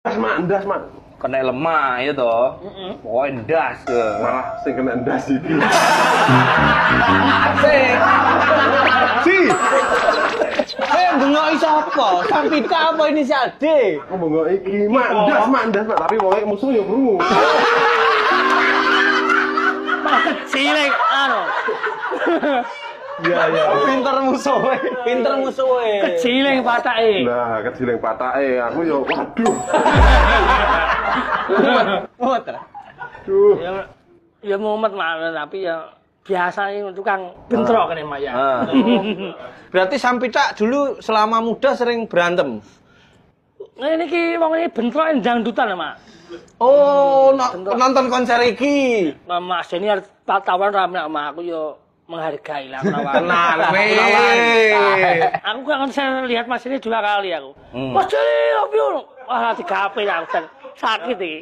ndas, Mak. Kena lemah ya toh. Pokoknya ndas ke. Malah sing kena ndas iki. Si. Bengok sapa? Sampita apa ini si Ade? Aku bengok iki, Mak. Ndas, Mak. Tapi wong musuh yo krungu. Kecil anu. Iya. Pinter musuhe. Kecil patake. Nah, kecil yang patake, aku yo waduh. Muat. Duh. Ya mumet mana tapi ya biasanya tukang bentrok kan Mak ya. Berarti Sampita dulu selama muda sering berantem. Ini ki wong ini bentrok dangdutan Mak. Oh, nonton konser iki. Mas senior tawan rame sama aku yo menghargai lah penawaran. Tenang, Aku kan saya lihat Mas ini 2 kali aku. Mas Jali, wah 3 HP aku sakit iki.